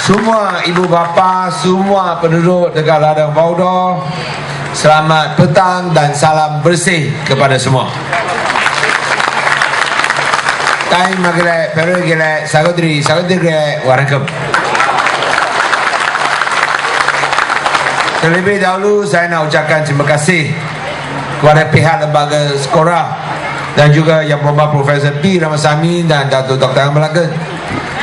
Semua ibu bapa, semua penduduk dekat ladang Baudoh, selamat petang dan salam bersih kepada semua. Time magilai, peru gilai, sagodri gilai, warakum. Terlebih dahulu saya nak ucapkan terima kasih kepada pihak lembaga sekolah dan juga Yang Berhormat Profesor P. Ramasamy dan Datuk Dr. Amalakan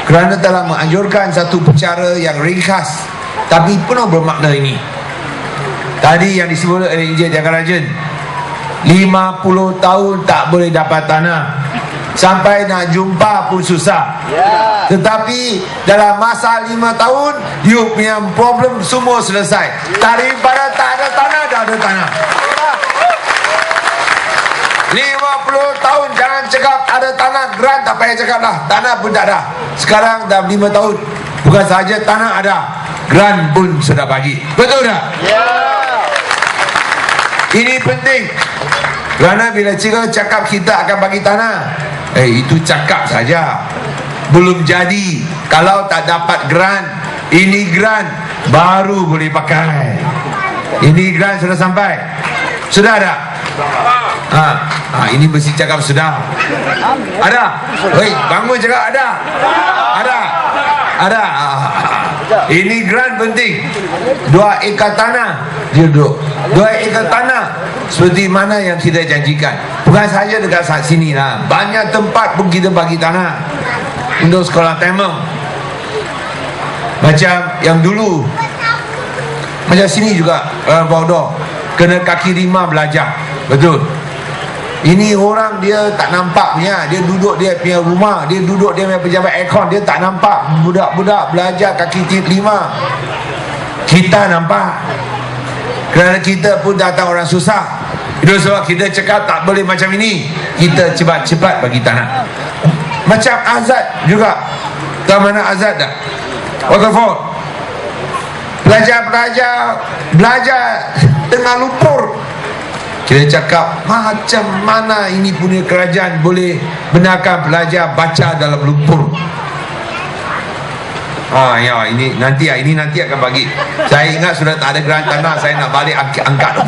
kerana telah menganjurkan satu bicara yang ringkas tapi penuh bermakna ini. Tadi yang disebut oleh Encik Thiagarajan, 50 tahun tak boleh dapat tanah, sampai nak jumpa pun susah. Tetapi dalam masa 5 tahun you punya problem semua selesai. Daripada tak ada tanah, dah ada tanah. 50 tahun jangan cakap ada tanah, grant tak payah cakap lah, tanah pun tak ada. Sekarang dah 5 tahun, bukan sahaja tanah ada, grant pun sudah bagi. Betul tak? Ini penting, kerana bila cakap kita akan bagi tanah, itu cakap saja, belum jadi. Kalau tak dapat grant, ini grant baru boleh pakai. Ini grant sudah sampai, sudah ada. Ini mesti cakap sudah ada. Hei, bangun cakap ada. Ini grant penting. 2 ekar tanah dia duduk, 2 ekar tanah seperti mana yang kita janjikan. Bukan saja dekat sini lah, banyak tempat pun kita bagi tanah untuk sekolah Tamil. Macam yang dulu, macam sini juga Baudoh kena kaki 5 belajar. Betul. Ini orang dia tak nampak punya, dia duduk dia punya rumah, dia duduk dia punya pejabat aircon, dia tak nampak budak-budak belajar kaki 5. Kita nampak, kerana kita pun datang orang susah. Itu sebab kita cakap tak boleh macam ini, kita cepat-cepat bagi tanah. Macam Azad juga, tahu mana Azad tak? Waterford, belajar tengah lumpur. Kita cakap macam mana ini punya kerajaan boleh benarkan pelajar baca dalam lumpur. Ini nanti akan bagi. Saya ingat sudah tak ada grant tanah, saya nak balik angkat.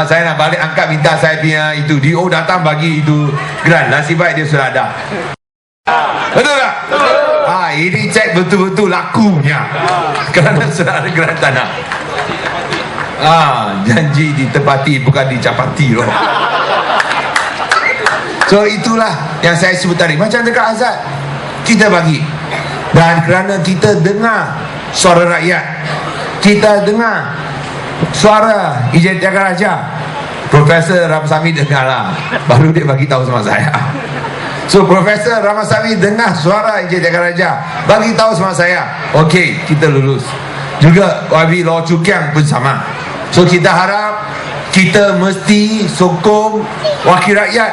Saya nak balik angkat, minta saya punya itu DO datang bagi itu grant. Nasib baik dia sudah ada. Betul tak? Ini cek betul-betul lakunya, kerana sudah ada grant tanah. Janji ditepati, bukan dicapati loh. So itulah yang saya sebut tadi. Macam dekat Azad, kita bagi. Dan kerana kita dengar suara rakyat, kita dengar suara Encik Thiagaraja, Profesor Ramasamy dengar lah, baru dia bagi tahu sama saya. So Profesor Ramasamy dengar suara Encik Thiagaraja, bagi tahu sama saya, okey, kita lulus. Juga YB Law Chukiang pun sama. So kita harap, kita mesti sokong wakil rakyat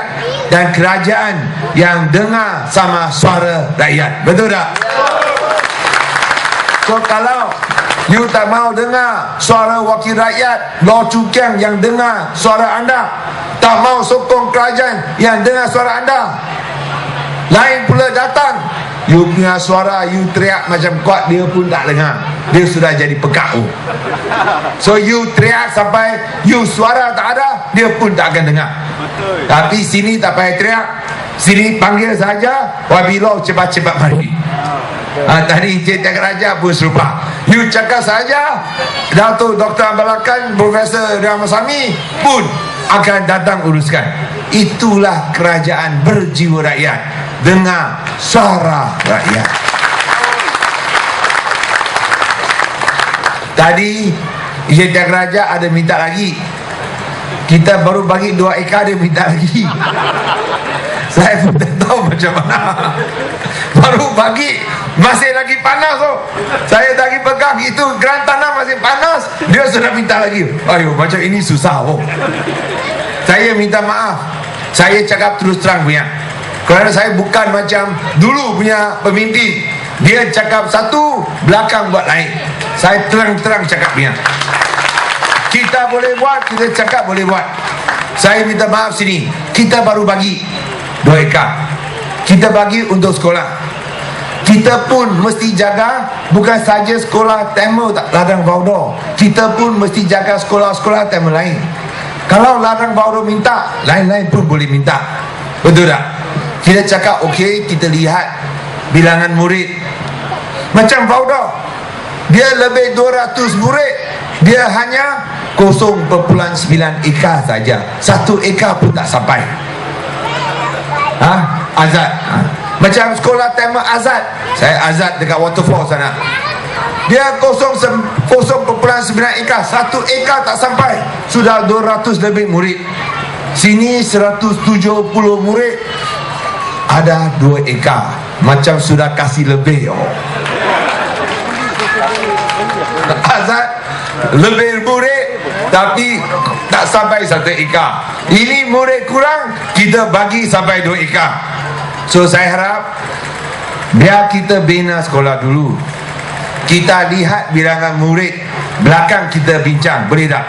dan kerajaan yang dengar sama suara rakyat. Betul tak? So kalau you tak mau dengar suara wakil rakyat Law Chukiang yang dengar suara anda, tak mau sokong kerajaan yang dengar suara anda, lain pula datang, you punya suara you teriak macam kuat, dia pun tak dengar, dia sudah jadi pekak. So you teriak sampai you suara tak ada, dia pun tak akan dengar. Tapi sini tak payah teriak, sini panggil saja YB Law cepat-cepat mari. Tadi Encik Thiagaraja pun serupa, you cakap saja, Datuk Dr. Amalakan, Profesor Ramasamy pun akan datang uruskan. Itulah kerajaan berjiwa rakyat, dengar suara rakyat. Tadi Encik Thiagaraja ada minta lagi, kita baru bagi 2 ekar, dia minta lagi. Saya pun tak tahu macam mana, baru bagi masih lagi panas tu. Saya lagi pegang itu grant tanah masih panas, dia sudah minta lagi. Ayo, macam ini susah. Saya minta maaf, saya cakap terus terang punya, kerana saya bukan macam dulu punya pemimpin, dia cakap satu, belakang buat lain. Saya terang-terang cakap punya, kita boleh buat, kita cakap boleh buat. Saya minta maaf sini, kita baru bagi 2 ekar, kita bagi untuk sekolah. Kita pun mesti jaga, bukan saja sekolah Tamil ladang Baudor, kita pun mesti jaga sekolah-sekolah Tamil lain. Kalau ladang Baudor minta, lain-lain pun boleh minta. Betul tak? Kita cakap okey, kita lihat bilangan murid. Macam Baudor, dia lebih 200 murid, dia hanya 0.9 ekar saja. 1 ekar pun tak sampai. Azad. Macam sekolah Tamil Azad, saya Azad dekat Waterfall sana, dia 0.9 ekar, 1 ekar tak sampai, sudah 200 lebih murid. Sini 170 murid, ada 2 ekar, macam sudah kasih lebih. Azad lebih murid tapi tak sampai 1 ekar. Ini murid kurang, kita bagi sampai 2 ekar. So saya harap biar kita bina sekolah dulu, kita lihat bilangan murid, belakang kita bincang, boleh tak?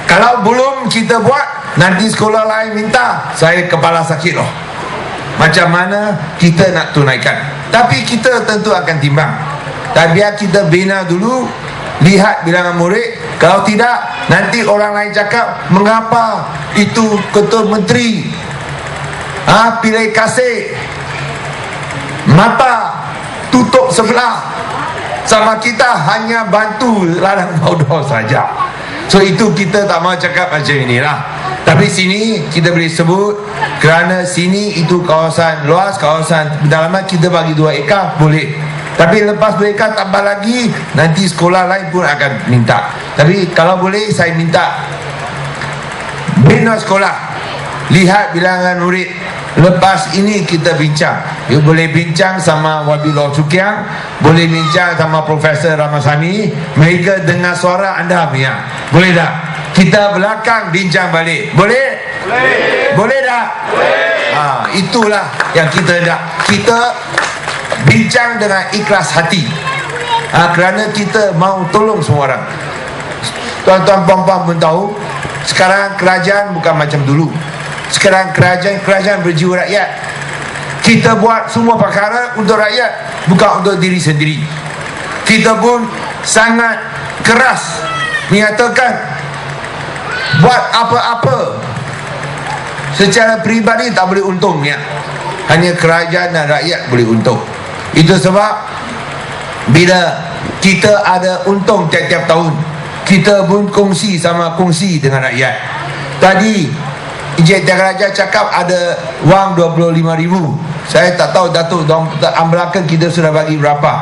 Kalau belum kita buat, nanti sekolah lain minta, saya kepala sakit loh. Macam mana kita nak tunaikan? Tapi kita tentu akan timbang. Dan biar kita bina dulu, lihat bilangan murid. Kalau tidak, nanti orang lain cakap, mengapa itu ketua menteri pilih kasih mata tutup sebelah, sama kita hanya bantu ladang Baudor saja. So itu kita tak mau cakap macam inilah. Tapi sini kita boleh sebut, kerana sini itu kawasan luas, kawasan pedalaman, kita bagi 2 ekar boleh. Tapi lepas 2 ekar tambah lagi, nanti sekolah lain pun akan minta. Tapi kalau boleh, saya minta bina sekolah, lihat bilangan murid. Lepas ini kita bincang. You boleh bincang sama Wabi Law Cukiang, boleh bincang sama Profesor Ramasani. Mereka dengar suara anda punya. Boleh tak? Kita belakang bincang balik. Boleh? Boleh. Boleh tak? Boleh. Itulah yang kita nak. Kita bincang dengan ikhlas hati. Kerana kita mau tolong semua orang. Tuan-tuan puan-puan pun tahu, sekarang kerajaan bukan macam dulu. Sekarang kerajaan berjiwa rakyat. Kita buat semua perkara untuk rakyat, bukan untuk diri sendiri. Kita pun sangat keras menyatakan, buat apa-apa secara peribadi tak boleh untung ya. Hanya kerajaan dan rakyat boleh untung. Itu sebab bila kita ada untung tiap-tiap tahun, kita pun kongsi dengan rakyat. Tadi Encik Tiaga Raja cakap ada wang 25,000. Saya tak tahu Datuk belakang kita sudah bagi berapa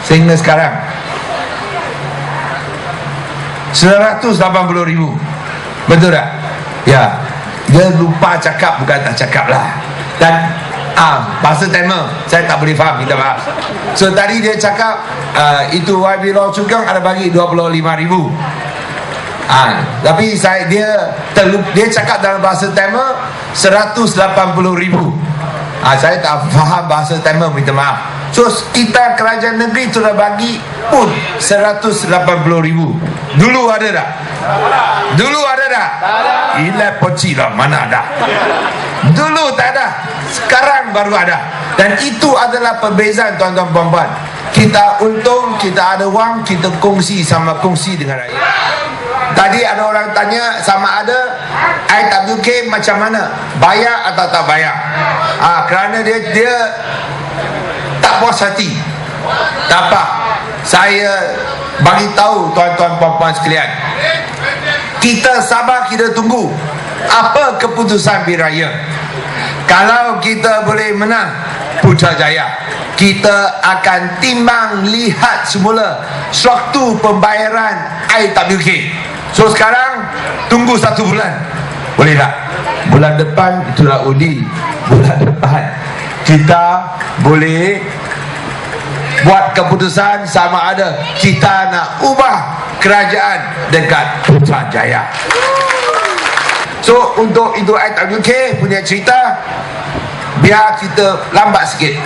sehingga sekarang. 980,000. Betul tak? Ya. Dia lupa cakap, bukan tak cakap lah. Dan bahasa Tamil saya tak boleh faham, minta maaf. So tadi dia cakap itu YB Law Cukiang ada bagi 25,000. Tapi dia cakap dalam bahasa Tamil 180,000. Saya tak faham bahasa Tamil, minta maaf. So kita kerajaan negeri sudah bagi pun 180,000. Dulu ada tak? Dulu ada tak? Ila poci lah, mana ada. Dulu tak ada, sekarang baru ada. Dan itu adalah perbezaan tuan-tuan puan-puan. Kita untung, kita ada wang, kita kongsi dengan rakyat. Tadi ada orang tanya sama ada IWK macam mana, bayar atau tak bayar. Kerana dia tak puas hati. Tak apa, saya bagi tahu tuan-tuan puan-puan sekalian, kita sabar, kita tunggu apa keputusan Biraya. Kalau kita boleh menang Putrajaya, kita akan timbang lihat semula struktur pembayaran IWK. So sekarang tunggu 1 bulan, boleh tak? Bulan depan itulah undi. Bulan depan kita boleh buat keputusan sama ada kita nak ubah kerajaan dekat Putrajaya. So untuk itu IWK punya cerita, biar kita lambat sikit.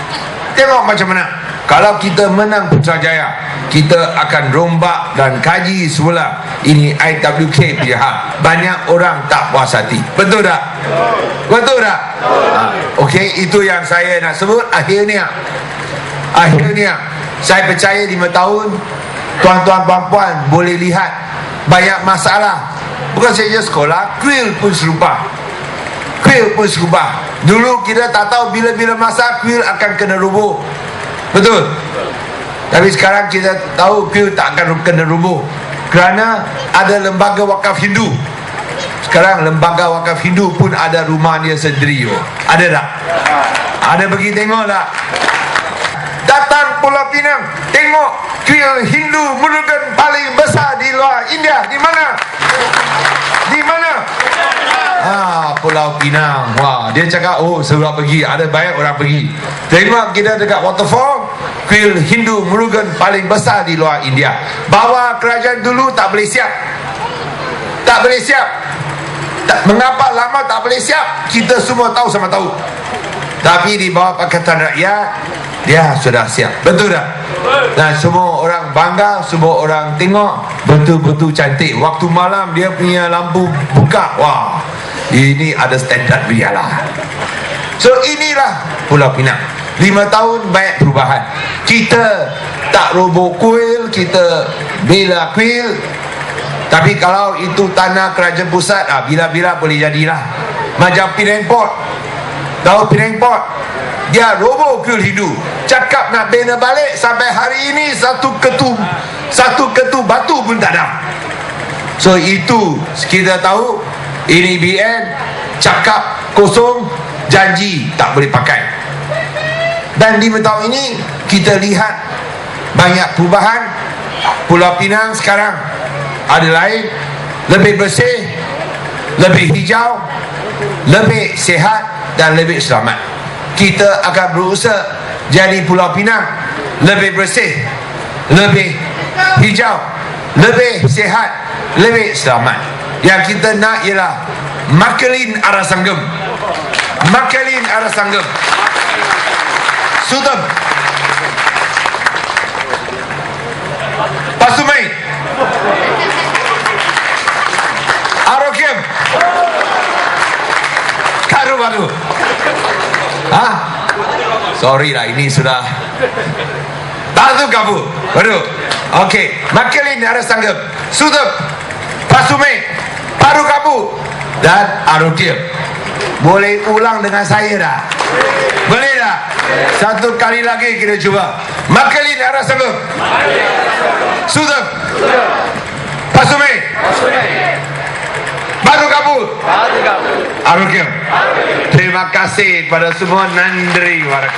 Tengok macam mana. Kalau kita menang Putrajaya, kita akan rombak dan kaji semula ini IWK punya hak. Banyak orang tak puas hati. Betul tak? Betul tak? Okey, itu yang saya nak sebut. Akhirnya Akhirnya saya percaya 5 tahun tuan-tuan puan-puan boleh lihat banyak masalah. Bukan saja sekolah, kuil pun serupa. Kuil pun serupa. Dulu kita tak tahu bila-bila masa kuil akan kena roboh. Betul? Tapi sekarang kita tahu kuil tak akan kena roboh, kerana ada lembaga wakaf Hindu. Sekarang lembaga wakaf Hindu pun ada rumah dia sendiri. Ada tak? Ada pergi tengok tak? Datang Pulau Pinang, tengok kuil Hindu Murugan paling besar di luar India. Di mana? Di mana? Pulau Pinang. Wah, dia cakap, oh suruh pergi. Ada banyak orang pergi. Tengok kita dekat waterfall, kuil Hindu Murugan paling besar di luar India. Bawah kerajaan dulu tak boleh siap. Tak boleh siap. Mengapa lama tak boleh siap? Kita semua tahu sama tahu. Tapi di bawah Pakatan Rakyat, dia sudah siap. Betul tak? Dan semua orang bangga, semua orang tengok betul-betul cantik. Waktu malam dia punya lampu buka. Wah, ini ada standard dia lah. So inilah Pulau Pinang. 5 tahun banyak perubahan. Kita tak roboh kuil, kita bela kuil. Tapi kalau itu tanah kerajaan pusat, bila-bila boleh jadilah. Macam Penang Port. Tahu Penang Port? Dia roboh kuil Hindu. Cakap nak bina balik, sampai hari ini satu ketu batu pun tak ada. So itu kita tahu, ini BN cakap kosong, janji tak boleh pakai. Dan 5 tahun ini kita lihat banyak perubahan. Pulau Pinang sekarang ada lain, lebih bersih, lebih hijau, lebih sihat dan lebih selamat. Kita akan berusaha jadi Pulau Pinang lebih bersih, lebih hijau, lebih sihat, lebih selamat. Yang kita nak ialah Makelin Arah Sanggem. Makelin Arah Sanggem. Sutem. Pasumai. Arokiem. Karu-baru. Sorry lah, ini sudah Tadu kabu. Baru. Okey, Makelin Arah Sanggem, Sutem, Pasumai, Paru Kabu dan Arokiem. Boleh ulang dengan saya dah? Boleh tak? Satu kali lagi kita cuba. Makelin Arah Sanggem, Sutem, Pasumai, Paru Kabu, Arokiem. Terima kasih kepada semua. Nandri warak.